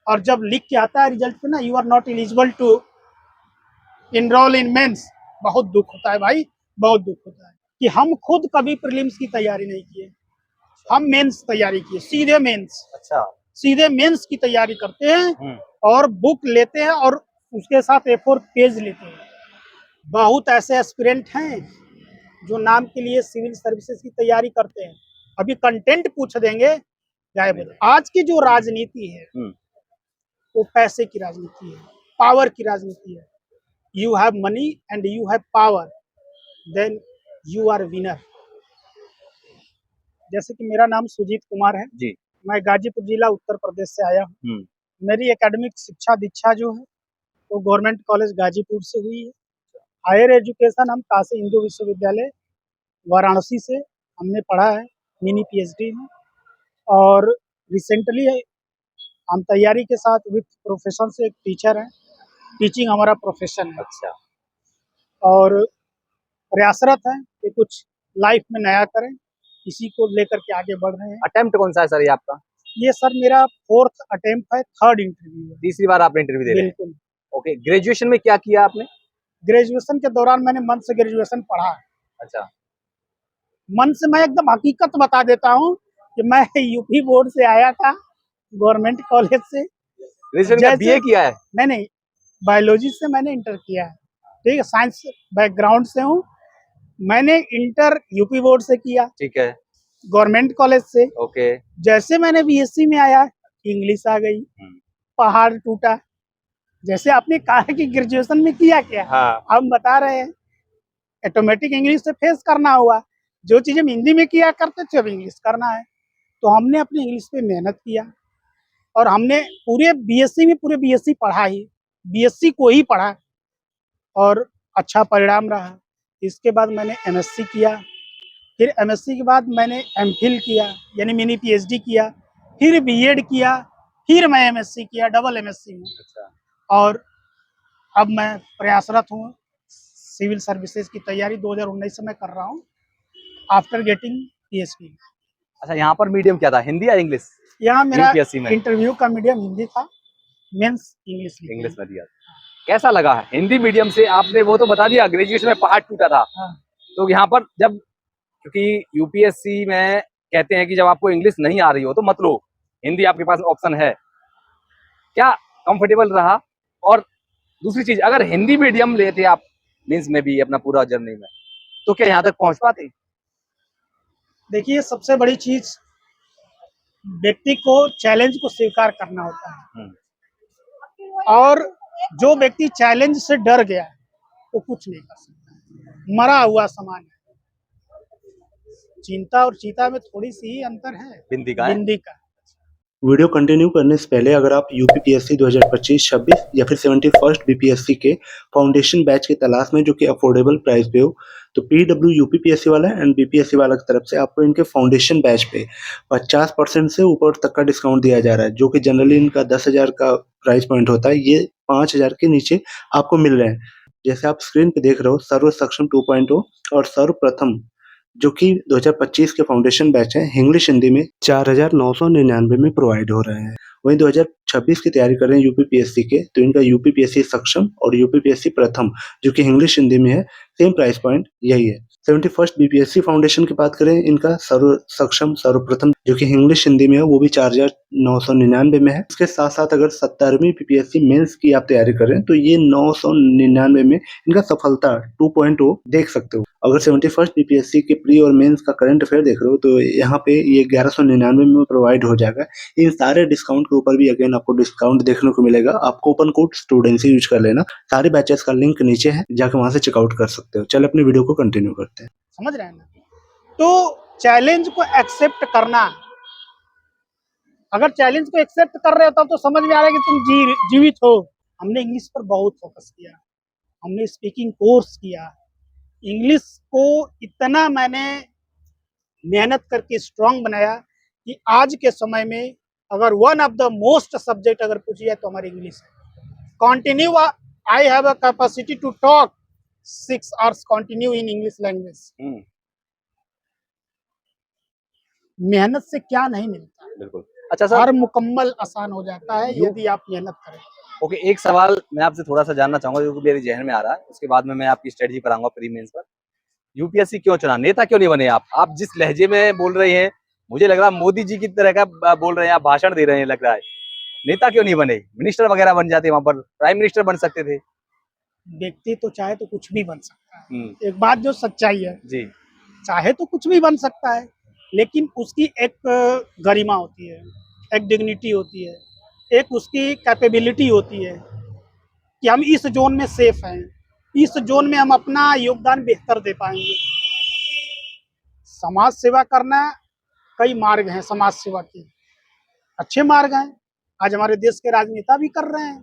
और जब लिख के आता है रिजल्ट पे ना, you are not eligible to enroll in mains, बहुत दुख होता है भाई, बहुत दुख होता है कि हम खुद कभी प्रीलिम्स की तैयारी नहीं किए, हम मेंस तैयारी किए, सीधे मेंस। अच्छा। सीधे मेंस की तैयारी करते हैं और बुक लेते हैं और उसके साथ A4 पेज लेते हैं। बहुत ऐसे एस्पिरेंट हैं जो नाम के लिए सिविल सर्विसेज की तैयारी करते हैं, अभी कंटेंट पूछ देंगे गायब। आज की जो राजनीति है वो पैसे की राजनीति है, पावर की राजनीति है। You have money and you have power, then you are winner. जैसे कि मेरा नाम सुजीत कुमार है जी। मैं गाजीपुर जिला उत्तर प्रदेश से आया हूँ। मेरी एकेडमिक शिक्षा दीक्षा जो है वो गवर्नमेंट कॉलेज गाजीपुर से हुई है। हायर एजुकेशन हम काशी हिंदू विश्वविद्यालय वाराणसी से हमने पढ़ा है, मिनी PhD में। और रिसेंटली हम तैयारी के साथ विद प्रोफेशन से एक टीचर हैं, टीचिंग हमारा प्रोफेशन है। अच्छा। और प्रयासरत है कि कुछ लाइफ में नया करें, इसी को लेकर के आगे बढ़ रहे हैं। अटेम्प्ट कौन सा है सर ये आपका? ये सर मेरा 4th अटेम्प्ट है, 3rd इंटरव्यू है। तीसरी बार आप इंटरव्यू दे रहे हैं? बिल्कुल। ओके, ग्रेजुएशन में क्या किया आपने? ग्रेजुएशन के दौरान मैंने मन से ग्रेजुएशन पढ़ा है। अच्छा। मन से मैं एकदम हकीकत बता देता हूँ कि मैं यूपी बोर्ड से आया था, गवर्नमेंट कॉलेज से। ग्रेजुएशन में BA किया है? नहीं, बायोलॉजी से मैंने इंटर किया है, ठीक है, साइंस बैकग्राउंड से हूँ। मैंने इंटर यूपी बोर्ड से किया, ठीक है, गवर्नमेंट कॉलेज से। ओके। जैसे मैंने BSc में आया, इंग्लिश आ गई, पहाड़ टूटा। जैसे आपने कहा कि ग्रेजुएशन में किया क्या, हाँ। हम बता रहे हैं, ऑटोमेटिक इंग्लिश से फेस करना हुआ। जो चीज हम हिंदी में किया करते थे अब इंग्लिश करना है, तो हमने अपनी इंग्लिश पे मेहनत किया और हमने पूरे BSc में पूरे BSc पढ़ा ही, BSc को ही पढ़ा और अच्छा परिणाम रहा। इसके बाद मैंने MSc किया, फिर MSc के बाद मैंने MPhil किया यानी मिनी PhD किया, फिर B.Ed किया, फिर मैं MSc किया, डबल MSc में। अच्छा। और अब मैं प्रयासरत हूँ, सिविल सर्विसेज की तैयारी 2019 से मैं कर रहा हूँ, आफ्टर गेटिंग PhD। अच्छा, यहाँ पर मीडियम क्या था, हिंदी या इंग्लिश? यहाँ मेरा UPSC में इंटरव्यू का मीडियम हिंदी था, मेंस इंग्लिश में दिया। कैसा लगा है हिंदी मीडियम से? आपने वो तो बता दिया ग्रेजुएशन में पहाड़ टूटा था। हाँ। तो यहाँ पर जब, क्योंकि UPSC में कहते हैं कि जब आपको इंग्लिश नहीं आ रही हो तो मत लो, हिंदी आपके पास ऑप्शन है, क्या कंफर्टेबल रहा? और दूसरी चीज, अगर हिंदी मीडियम लेते आप मींस में भी अपना पूरा जर्नी में, तो क्या यहाँ तक पहुंच पाते? देखिए, सबसे बड़ी चीज व्यक्ति को चैलेंज को स्वीकार करना होता है, और जो व्यक्ति चैलेंज से डर गया वो कुछ नहीं कर सकता, मरा हुआ समान है। चिंता और चीता में थोड़ी सी ही अंतर है, बिंदी का है। बिंदी का। वीडियो कंटिन्यू करने से पहले अगर आप UPPSC 2025-26 या फिर 71st BPSC के फाउंडेशन बैच की तलाश में जो कि अफोर्डेबल प्राइस पे हो, तो PW UPPSC वाला एंड BPSC वाला की तरफ से आपको इनके फाउंडेशन बैच पे 50% से ऊपर तक का डिस्काउंट दिया जा रहा है, जो कि जनरली इनका 10,000 का प्राइस पॉइंट होता है, ये 5,000 के नीचे आपको मिल रहे हैं। जैसे आप स्क्रीन पे देख रहे हो, सर्व सक्षम 2.0 और सर्वप्रथम जो कि 2025 के फाउंडेशन बैच है, इंग्लिश हिंदी में 4,999 में प्रोवाइड हो रहे हैं। वहीं 2026 की तैयारी कर रहे हैं UPPSC के, तो इनका UPPSC सक्षम और UPPSC प्रथम जो कि इंग्लिश हिंदी में है, सेम प्राइस पॉइंट यही है। 71st BPSC फाउंडेशन की बात करें, इनका सर्व सक्षम सर्वप्रथम जो कि इंग्लिश हिंदी में है वो भी 4,999 में है। इसके साथ साथ अगर 17वीं BPSC मेंस की आप तैयारी कर रहे हैं तो ये 999 में इनका सफलता 2.0 देख सकते हो। अगर 71st BPSC के प्री और मेंस का करंट अफेयर देख रहे हो तो यहाँ पे ये 1199 में प्रोवाइड हो जाएगा। इन सारे डिस्काउंट के ऊपर भी अगेन आपको डिस्काउंट देखने को मिलेगा। आपको ओपन कोड स्टूडेंट्स यूज कर लेना। सारे बैचेस का लिंक नीचे है, जाकर वहां से चेकआउट कर सकते हो। चल अपनी वीडियो को कंटिन्यू करते हैं। समझ रहे हैं ना? तो चैलेंज को एक्सेप्ट करना, अगर चैलेंज को एक्सेप्ट कर रहे हो तो समझ में आ रहा है कि तुम जीवित हो। हमने इंग्लिश पर बहुत फोकस किया, हमने स्पीकिंग कोर्स किया, इंग्लिश को इतना मैंने मेहनत करके स्ट्रांग बनाया कि आज के समय में अगर one of the most subject अगर पूछी जाए तो हमारी इंग्लिश है। Continue I have a capacity to talk 6 hours continue in English language. मेहनत से क्या नहीं मिलता। बिल्कुल। अच्छा सर, हर मुकम्मल आसान हो जाता है यू- यदि आप मेहनत करें। ओके, एक सवाल मैं आपसे थोड़ा सा जानना चाहूंगा जो कि मेरे जहन में आ रहा है, उसके बाद में मैं आपकी स्ट्रेटजी पर आऊंगा प्री मेंस पर। यूपीएससी क्यों चुना, नेता क्यों नहीं बने आप जिस लहजे में बोल रहे हैं मुझे लग रहा है मोदी जी की तरह का बोल रहे हैं, आप भाषण दे रहे हैं लग रहा है। नेता क्यों नहीं बने, मिनिस्टर वगैरह बन जाते, वहां पर प्राइम मिनिस्टर बन सकते थे। व्यक्ति तो चाहे तो कुछ भी बन सकता है, हम्म, एक बात जो सच्चाई है, जी चाहे तो कुछ भी बन सकता है, लेकिन उसकी एक गरिमा होती है, एक डिग्निटी होती है, एक उसकी कैपेबिलिटी होती है कि हम इस जोन में सेफ हैं, इस जोन में हम अपना योगदान बेहतर दे पाएंगे। समाज सेवा करना, कई मार्ग हैं समाज सेवा के, अच्छे मार्ग हैं। आज हमारे देश के राजनेता भी कर रहे हैं,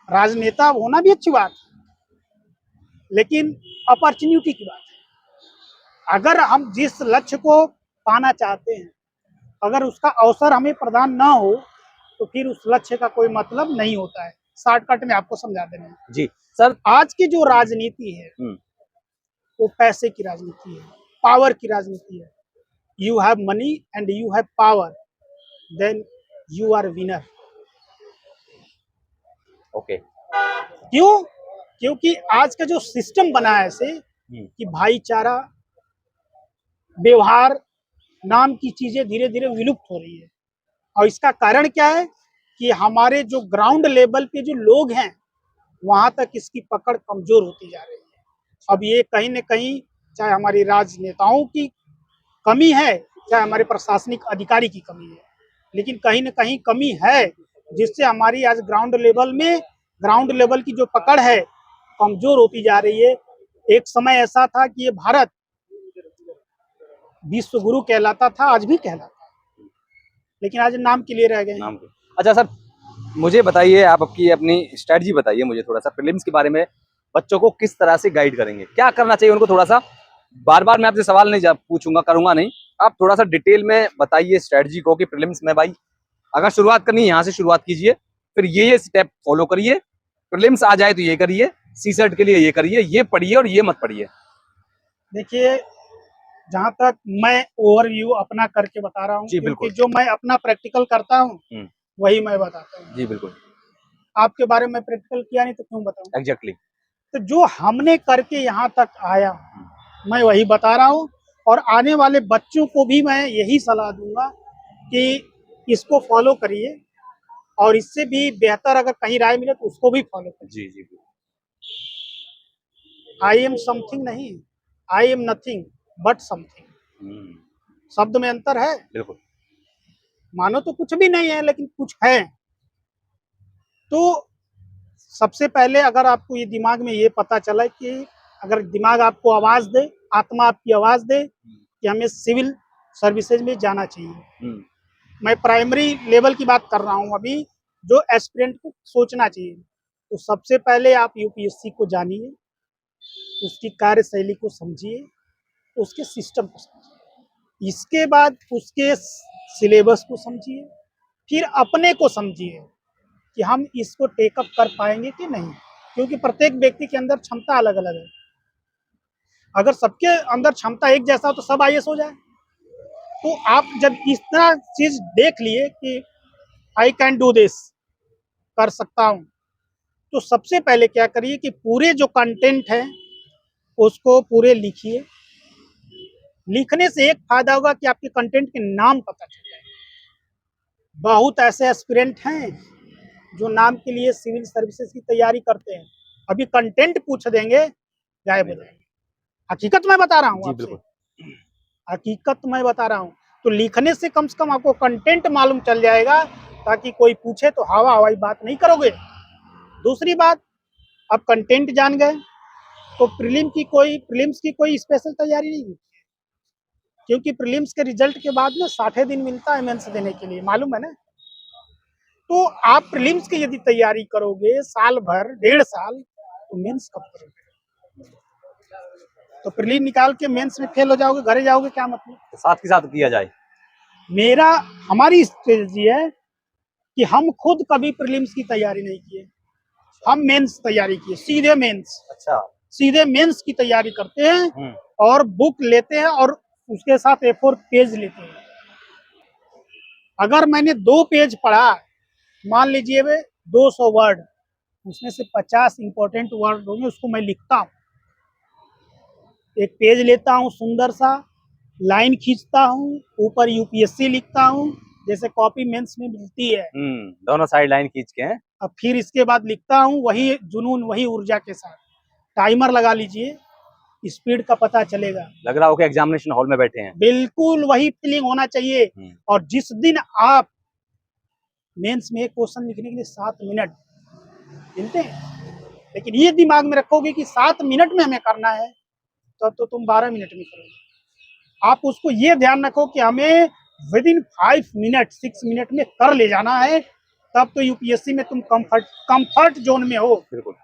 राजनेता होना भी अच्छी बात है, लेकिन अपॉर्चुनिटी की बात है। अगर हम जिस लक्ष्य को पाना चाहते हैं, अगर उसका अवसर हमें प्रदान ना हो, तो फिर उस लक्ष्य का कोई मतलब नहीं होता है। शॉर्टकट में आपको समझा दे रहे हैं। जी सर। आज की जो राजनीति है, हम्म, वो पैसे की राजनीति है, पावर की राजनीति है। You have money and you have power, then you are winner. Okay. क्यों? क्योंकि आज का जो सिस्टम बना है ऐसे कि भाईचारा, व्यवहार नाम की चीजें धीरे धीरे विलुप्त हो रही है। और इसका कारण क्या है कि हमारे जो ग्राउंड लेवल पे जो लोग हैं, वहां तक इसकी पकड़ कमजोर होती जा रही है। अब ये कहीं न कहीं, चाहे हमारी राजनेताओं की कमी है, चाहे हमारे प्रशासनिक अधिकारी की कमी है, लेकिन कहीं न कहीं कमी है, जिससे हमारी आज ग्राउंड लेवल की जो पकड़ है, कमजोर होती जा रही है। एक समय ऐसा था कि ये भारत विश्व गुरु कहलाता था, आज भी कहलाता है, लेकिन आज नाम के लिए रह गए हैं। नाम के। अच्छा सर, मुझे बताइए, आप आपकी अपनी स्ट्रेटजी बताइए मुझे थोड़ा सा प्रीलिम्स के बारे में। बच्चों को किस तरह से गाइड करेंगे, क्या करना चाहिए उनको, थोड़ा सा बार बार मैं आपसे सवाल नहीं पूछूंगा, करूंगा नहीं, आप थोड़ा सा डिटेल में बताइए स्ट्रेटजी को कि प्रीलिम्स में भाई अगर शुरुआत करनी है यहाँ से शुरुआत कीजिए, फिर ये स्टेप फॉलो करिए, प्रीलिम्स आ जाए तो ये करिए, सी सेट के लिए ये करिए, ये पढ़िए और ये मत पढ़िए। देखिए, जहाँ तक मैं ओवरव्यू अपना करके बता रहा हूँ, जी क्योंकि बिल्कुल। जो मैं अपना प्रैक्टिकल करता हूँ हम्म, वही मैं बताता हूँ। जी बिल्कुल। आपके बारे में प्रैक्टिकल किया नहीं तो क्यों बताऊँ? एग्जैक्टली। तो जो हमने करके यहाँ तक आया, मैं वही बता रहा हूँ। और आने वाले बच्चों को भी मैं यही सलाह दूंगा कि इसको फॉलो करिए, और इससे भी बेहतर अगर कहीं राय मिले तो उसको भी फॉलो करिए। जी जी आई एम समथिंग नहीं, I am nothing but something. Hmm, शब्द में अंतर है। बिल्कुल। मानो तो कुछ भी नहीं है, लेकिन कुछ है। तो सबसे पहले अगर आपको ये दिमाग में ये पता चला कि अगर दिमाग आपको आवाज दे, आत्मा आपकी आवाज दे कि हमें सिविल सर्विसेज में जाना चाहिए। हम्म, मैं प्राइमरी लेवल की बात कर रहा हूँ अभी, जो एस्पिरेंट को सोचना चाहिए। तो सबसे पहले आप यूपीएससी को जानिए, उसकी कार्यशैली को समझिए, उसके सिस्टम को समझिए, इसके बाद उसके सिलेबस को समझिए, फिर अपने को समझिए कि हम इसको टेकअप कर पाएंगे कि नहीं। क्योंकि प्रत्येक व्यक्ति के अंदर क्षमता अलग अलग है। अगर सबके अंदर क्षमता एक जैसा हो तो सब आईएएस हो जाए। तो आप जब इस तरह चीज देख लिए कि आई कैन डू दिस, कर सकता हूँ, तो सबसे पहले क्या करिए कि पूरे जो कंटेंट है उसको पूरे लिखिए। लिखने से एक फायदा होगा कि आपके कंटेंट के नाम पता चल जाएगा। बहुत ऐसे एस्पिरेंट हैं जो नाम के लिए सिविल सर्विसेज की तैयारी करते हैं, अभी कंटेंट पूछ देंगे, गायब हो जाएंगे। हकीकत मैं बता रहा हूँ जी आपसे, बिल्कुल। हकीकत मैं बता रहा हूँ। तो लिखने से कम आपको कंटेंट मालूम चल जाएगा, ताकि कोई पूछे तो हवा हवाई बात नहीं करोगे। दूसरी बात, आप कंटेंट जान गए तो प्रीलिम्स की कोई स्पेशल तैयारी नहीं होती, क्योंकि प्रीलिम्स के रिजल्ट के बाद ना 60 दिन मिलता है मेंस देने के लिए, मालूम है ना। तो आप प्रीलिम्स की यदि तैयारी करोगे साल भर, 1.5 साल, तो मेंस कब करोगे? तो प्रीलिम निकाल के मेंस में फेल हो जाओगे, घरे जाओगे, क्या मतलब? तो साथ के साथ किया जाए। हमारी स्ट्रेटजी है कि हम खुद कभी प्रीलिम्स की तैयारी नहीं किए, हम मेंस तैयारी किए, अच्छा। सीधे मेंस की तैयारी करते हैं, हम्म, और बुक लेते हैं और उसके साथ A4 पेज लेते हैं। अगर मैंने 2 पेज पढ़ा, मान लीजिए वे 200 वर्ड, उसमें से 50 इंपॉर्टेंट वर्ड होंगे, उसको मैं लिखता हूँ। एक पेज लेता हूँ सुंदर सा, लाइन खींचता हूँ, ऊपर यूपीएससी लिखता हूँ, जैसे कॉपी मेंस में मिलती है। दोनों साइड लाइन खींच के हैं। अब फिर इसके बाद लिखता हूँ वही जुनून, वही ऊर्जा के साथ। टाइमर लगा लीजिए, स्पीड का पता चलेगा। लग रहा हो कि एग्जामिनेशन हॉल में बैठे हैं। बिल्कुल वही फीलिंग होना चाहिए। और जिस दिन आप मेंस में एक क्वेश्चन लिखने के लिए 7 मिनट मिलते हैं, लेकिन ये दिमाग में रखोगे कि 7 मिनट में हमें करना है, तब तो तुम 12 मिनट में करोगे। आप उसको ये ध्यान रखो कि हमें विद इन 5 मिनट 6 मिनट में कर ले जाना है, तब तो यूपीएससी में तुम कंफर्ट जोन में हो। बिल्कुल।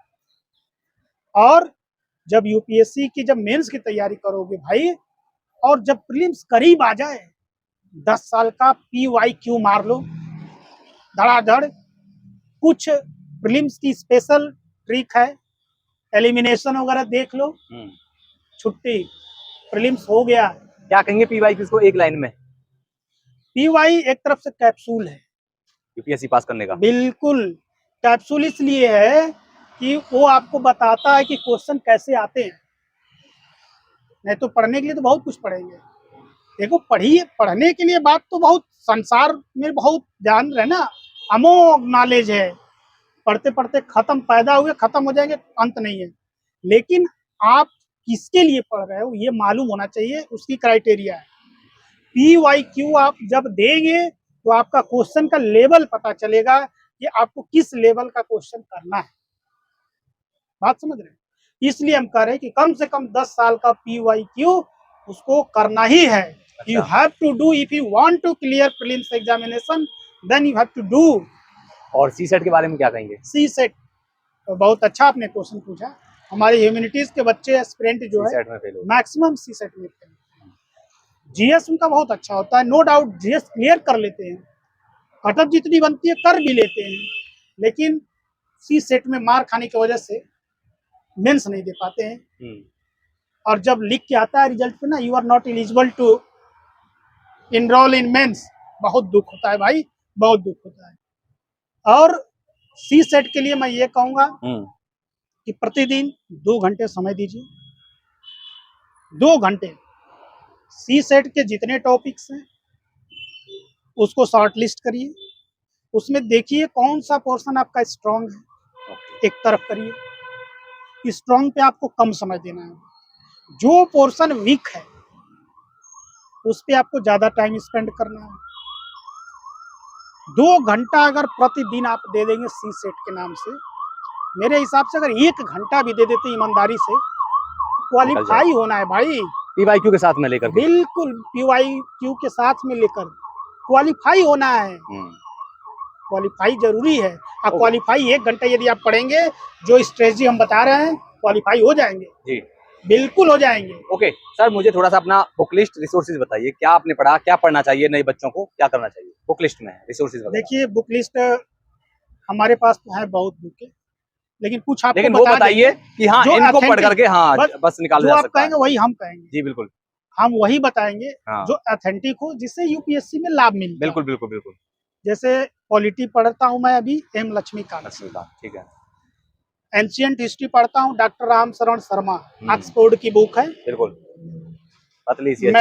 और जब यूपीएससी की जब मेंस की तैयारी करोगे भाई, और जब प्रीलिम्स करीब आ जाए, 10 साल का PYQ मार लो धड़ाधड़। कुछ प्रीलिम्स की स्पेशल ट्रिक है, एलिमिनेशन वगैरह देख लो, छुट्टी, प्रीलिम्स हो गया। क्या कहेंगे PYQ को एक लाइन में? PY एक तरफ से कैप्सूल है यूपीएससी पास करने का। बिल्कुल, कैप्सूल इसलिए है कि वो आपको बताता है कि क्वेश्चन कैसे आते हैं। नहीं तो पढ़ने के लिए तो बहुत कुछ पढ़ेंगे। देखो पढ़िए, पढ़ने के लिए बात तो बहुत, संसार में बहुत जान रहे ना, अमोघ नॉलेज है। पढ़ते पढ़ते खत्म, पैदा हुए खत्म हो जाएंगे, अंत नहीं है। लेकिन आप किसके लिए पढ़ रहे हो ये मालूम होना चाहिए, उसकी क्राइटेरिया है। PYQ आप जब देंगे तो आपका क्वेश्चन का लेवल पता चलेगा कि आपको किस लेवल का क्वेश्चन करना है। बात समझ रहे हैं? इसलिए हम कह रहे हैं कि कम से कम 10 साल का PYQ उसको करना ही है। You have to do, if you want to clear prelims examination, then you have to do. और सीसेट के बारे में क्या कहेंगे? सीसेट तो बहुत अच्छा आपने क्वेश्चन पूछा। हमारे ह्यूमैनिटीज के बच्चे एस्पिरेंट जो है मैक्सिमम सीसेट में थे। जीएस उनका बहुत अच्छा होता है, नो डाउट जीएस क्लियर कर लेते हैं, कटअप जितनी बनती है कर भी लेते हैं, लेकिन सीसेट में मार खाने की वजह से मेंस नहीं दे पाते हैं। और जब लिख के आता है रिजल्ट पे ना, you are not eligible to enroll in mains, बहुत दुख होता है भाई, बहुत दुख होता है। और सीसेट के लिए मैं ये कहूंगा कि प्रतिदिन 2 घंटे समय दीजिए, 2 घंटे। सीसेट के जितने टॉपिक्स हैं उसको शॉर्ट लिस्ट करिए, उसमें देखिए कौन सा पोर्शन आपका स्ट्रांग है, एक तरफ करिए। स्ट्रांग पे आपको कम समय देना है, जो पोर्शन वीक है उस पे आपको ज्यादा टाइम स्पेंड करना है। 2 घंटा अगर प्रतिदिन आप दे देंगे सीसेट के नाम से, मेरे हिसाब से अगर 1 घंटा भी दे देते ईमानदारी से, क्वालिफाई होना है भाई। PYQ के साथ में लेकर, बिल्कुल PYQ के साथ में लेकर क्वालिफाई होना है। क्वालिफाई जरूरी है। अब क्वालिफाई 1 घंटा यदि आप पढ़ेंगे, जो स्ट्रेटजी हम बता रहे हैं, क्वालिफाई हो जाएंगे जी, बिल्कुल हो जाएंगे। ओके सर, मुझे थोड़ा सा अपना बुक लिस्ट रिसोर्सेज बताइए, क्या आपने पढ़ा, क्या पढ़ना चाहिए नए बच्चों को, क्या करना चाहिए बुक लिस्ट में, रिसोर्सेज वगैरह। देखिए बुक लिस्ट हमारे पास तो है बहुत बुकें, लेकिन कुछ आपको लेकिन वो बताइए कि हाँ इनको पढ़ करके हाँ बस निकाल जो आप कहेंगे वही हम कहेंगे। जी बिल्कुल, हम वही बताएंगे हाँ। जो ऑथेंटिक हो, जिससे यूपीएससी में लाभ मिले। बिल्कुल बिल्कुल बिल्कुल। जैसे पॉलिटी पढ़ता हूँ मैं अभी एम लक्ष्मीकांत, ठीक है। एंशिएंट हिस्ट्री पढ़ता हूँ डॉक्टर राम शरण शर्मा, ऑक्सफोर्ड की बुक है बिल्कुल। पतली सी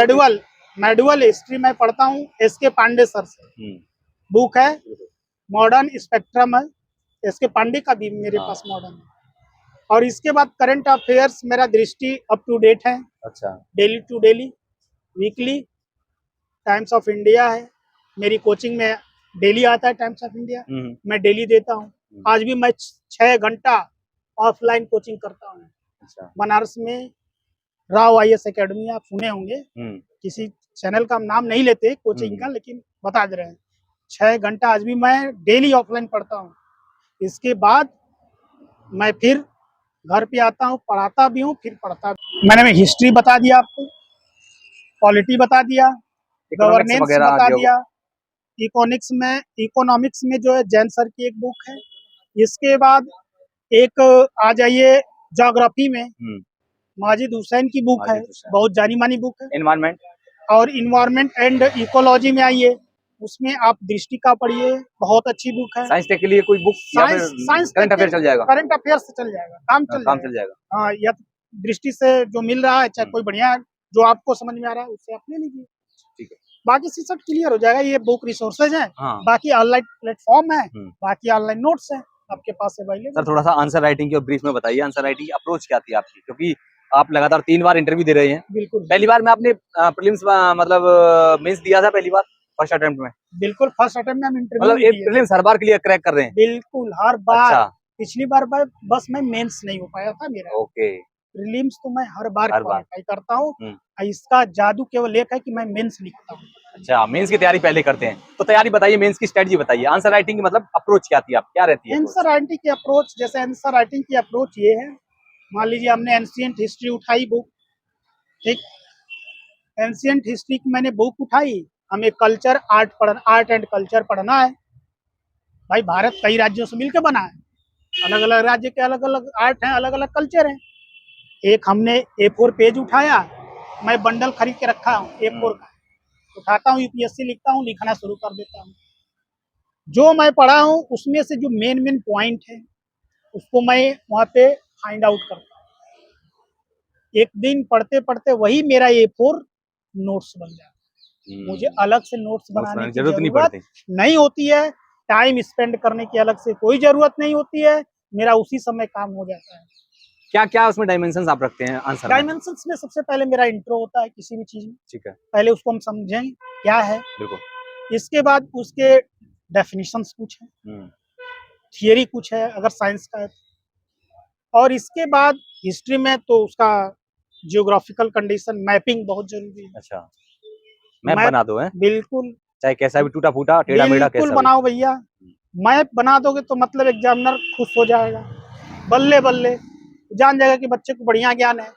मेडुअल हिस्ट्री मैं पढ़ता हूँ SK पांडे सर से, बुक है। मॉडर्न स्पेक्ट्रम है, SK पांडे का भी मेरे पास मॉडर्न है। और इसके बाद करंट अफेयर्स मेरा दृष्टि अप टू डेट है। अच्छा। Daily to daily, weekly Times of India है, मेरी कोचिंग में डेली आता है टाइम्स ऑफ इंडिया, मैं डेली देता हूँ। आज भी मैं 6 घंटा ऑफलाइन कोचिंग करता हूँ। अच्छा। बनारस में राव IAS एकेडमी, आप सुने होंगे, किसी चैनल का हम नाम नहीं लेते कोचिंग का, लेकिन बता दे रहे हैं 6 घंटा आज भी मैं डेली ऑफलाइन पढ़ता हूँ। इसके बाद मैं फिर घर पे आता हूँ, पढ़ाता भी हूँ, फिर पढ़ता भी। मैंने हिस्ट्री बता दिया आपको, पॉलिटी बता दिया, गवर्नेंस बता दिया, इकोनॉमिक्स में जो है जैन सर की एक बुक है। इसके बाद एक आ जाइए ज्योग्राफी में माजिद हुसैन की बुक है, बहुत जानी मानी बुक है। एनवायरमेंट, और इन्वायरमेंट एंड इकोलॉजी में आइए, उसमें आप दृष्टि का पढ़िए, बहुत अच्छी बुक है। साइंस टेक के लिए कोई बुक या फिर साइंस करंट अफेयर चल जाएगा? करंट अफेयर से चल जाएगा, काम चल काम जाएगा। चल जाएगा। हाँ, या तो दृष्टि से जो मिल रहा है, चाहे हम्म। कोई बढ़िया जो आपको समझ में आ रहा है उससे आप ले लीजिए। ठीक है। बाकी से सब क्लियर हो जाएगा। ये बुक रिसोर्सेज हैं, हाँ। बाकी ऑनलाइन प्लेटफॉर्म है, हम्म। बाकी ऑनलाइन नोट्स हैं आपके पास सर अवेलेबल। थोड़ा सा आंसर राइटिंग की और ब्रीफ में बताइए, आंसर राइटिंग की अप्रोच क्या थी आपकी, क्योंकि आप लगातार 3 बार इंटरव्यू दे रहे हैं। बिल्कुल पहली बार में आपने प्रीलिम्स मतलब मेंस दिया था पहली बार फर्स्ट अटेम्प्ट में? बिल्कुल फर्स्ट अटेम्प्ट में हम इंटरव्यू मतलब नहीं एक दिए। प्रीलिम्स हर बार क्लियर क्रैक कर रहे हैं? बिल्कुल हर बार। अच्छा। पिछली बार बस मैं मेंस नहीं हो पाया था मेरा। ओके। प्रीलिम्स तो मैं हर बार हर बार। क्वालिफाई करता हूँ। इसका जादू केवल एक है कि मैं मेंस लिखता हूँ। अच्छा, मेंस की तैयारी पहले करते हैं, तो तैयारी बताइए, मेंस की स्ट्रेटजी बताइए। आंसर राइटिंग की मतलब अप्रोच क्या थी, आप क्या रहती है आंसर राइटिंग की अप्रोच, जैसे आंसर राइटिंग की अप्रोच ये है, मान लीजिए हमने एंशिएंट हिस्ट्री उठाई बुक, ठीक, एंशिएंट हिस्ट्री की मैंने बुक उठाई, हमें कल्चर आर्ट एंड कल्चर पढ़ना है। भाई भारत कई राज्यों से मिलकर बना है, अलग अलग राज्य के अलग अलग आर्ट हैं, अलग अलग कल्चर हैं। एक हमने A4 पेज उठाया, मैं बंडल खरीद के रखा हूँ A4 का, उठाता हूँ यूपीएससी लिखता हूँ, लिखना शुरू कर देता हूँ। जो मैं पढ़ा हूँ उसमें से जो मेन मेन पॉइंट है उसको मैं वहाँ पे फाइंड आउट करता हूँ। एक दिन पढ़ते पढ़ते वही मेरा A4 नोट्स बन जाता है। मुझे अलग से नोट्स बनाने की जरूरत नहीं होती है, टाइम स्पेंड करने की अलग से कोई जरूरत नहीं होती है, मेरा उसी समय काम हो जाता है। क्या क्या उसमें डायमेंशंस आप रखते हैं आंसर में? डायमेंशंस में सबसे पहले मेरा इंट्रो होता है किसी भी चीज में, ठीक है, पहले उसको हम समझें क्या है, बिल्कुल। इसके बाद उसके डेफिनेशंस कुछ है, थियरी कुछ है अगर साइंस का है तो, और इसके बाद हिस्ट्री में तो उसका जियोग्राफिकल कंडीशन मैपिंग बहुत जरूरी है। अच्छा, मैप बना दो है, बिल्कुल, चाहे कैसा भी टूटा फूटा टेढ़ा मेढ़ा बिल्कुल कैसा बनाओ भैया। मैप बना दोगे तो मतलब एग्जामिनर खुश हो जाएगा, बल्ले बल्ले जान जाएगा कि बच्चे को बढ़िया ज्ञान है।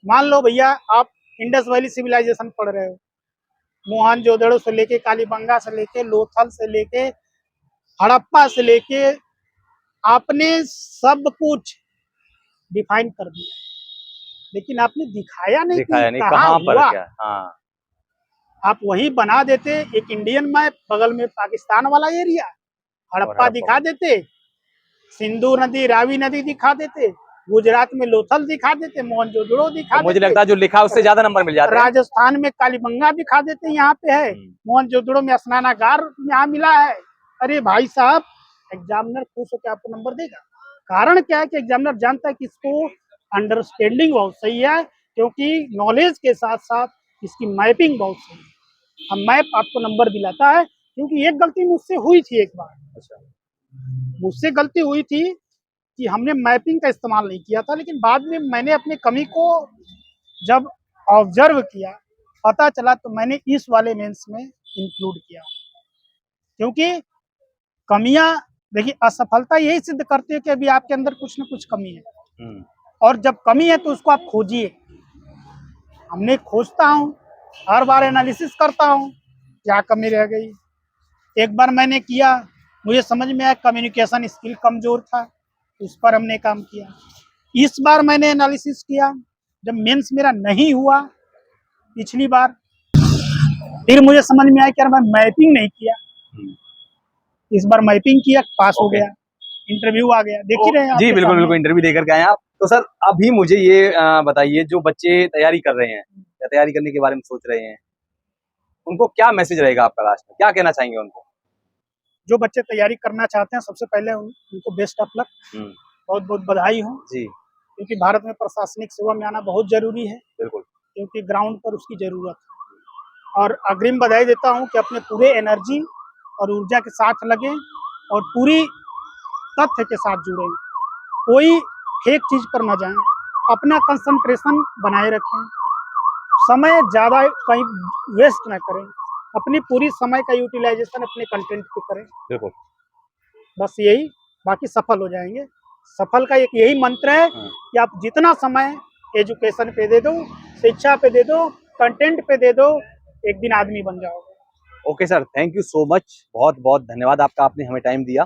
मान लो भैया आप इंडस वैली सिविलाइजेशन पढ़ रहे हो, मोहनजोदड़ो से लेके कालीबंगा से लेके लोथल से लेके हड़प्पा से लेके आपने सब कुछ डिफाइन कर दिया, लेकिन आपने दिखाया नहीं कि कहाँ पर हुआ। क्या। हाँ, आप वही बना देते एक इंडियन मैप, बगल में पाकिस्तान वाला एरिया, हड़प्पा दिखा देते, सिंधु नदी रावी नदी दिखा देते, गुजरात में लोथल दिखा देते, मोहनजोदड़ो दिखा देते, मुझे लगता है जो लिखा उससे ज्यादा नंबर मिल जाते हैं। राजस्थान में कालीबंगा दिखा देते, यहाँ पे है, मोहनजोदड़ो में स्नानागार यहाँ मिला है। अरे भाई साहब, एग्जामिनर खुश होकर आपको नंबर देगा। कारण क्या है कि एग्जामिनर जानता है कि इसको अंडरस्टैंडिंग बहुत सही है, क्योंकि नॉलेज के साथ साथ इसकी मैपिंग बहुत सही है। हम मैप आपको नंबर दिलाता है, क्योंकि एक गलती मुझसे हुई थी एक बार। अच्छा, मुझसे गलती हुई थी कि हमने मैपिंग का इस्तेमाल नहीं किया था, लेकिन बाद में मैंने अपनी कमी को जब ऑब्जर्व किया, पता चला, तो मैंने इस वाले मेंस में इंक्लूड किया, क्योंकि कमियां, देखिए असफलता यही सिद्ध करती है कि अभी आपके अंदर कुछ ना कुछ कमी है, और जब कमी है तो उसको आप खोजिए। हमने खोजता हूँ, हर बार एनालिसिस करता हूँ क्या कमी रह गई। एक बार मैंने किया, मुझे समझ में आया कम्युनिकेशन स्किल कमजोर था, उस पर हमने काम किया। इस बार मैंने एनालिसिस किया, जब मेंस मेरा नहीं हुआ पिछली बार, फिर मुझे समझ में आया कि यार मैं मैपिंग नहीं किया, इस बार मैपिंग किया, पास हो गया, इंटरव्यू आ गया। देख ही रहे हैं जी, बिल्कुल बिल्कुल, इंटरव्यू देकर के आए आप। तो सर अभी मुझे ये बताइए, जो बच्चे तैयारी कर रहे हैं या तैयारी करने के बारे में सोच रहे हैं, उनको क्या मैसेज रहेगा आपका लास्ट में, क्या कहना चाहेंगे उनको? जो बच्चे तैयारी करना चाहते हैं, सबसे पहले उनको बेस्ट ऑफ लक, बहुत बहुत बधाई हो जी, क्योंकि भारत में प्रशासनिक सेवा में आना बहुत जरूरी है, बिल्कुल, क्योंकि ग्राउंड पर उसकी जरूरत है। और अग्रिम बधाई देता हूं कि अपने पूरे एनर्जी और ऊर्जा के साथ लगे और पूरी तथ्य के साथ जुड़े, कोई फेक चीज पर न जाएं, अपना कंसंट्रेशन बनाए रखें, समय ज़्यादा कहीं वेस्ट ना करें, अपनी पूरी समय का यूटिलाइजेशन अपने कंटेंट पे करें, बिल्कुल, बस यही, बाकी सफल हो जाएंगे। सफल का एक यही मंत्र है कि आप जितना समय एजुकेशन पे दे दो, शिक्षा पे दे दो, कंटेंट पे दे दो, एक दिन आदमी बन जाओगे। Okay sir, thank you so much, बहुत बहुत धन्यवाद आपका, आपने हमें टाइम दिया।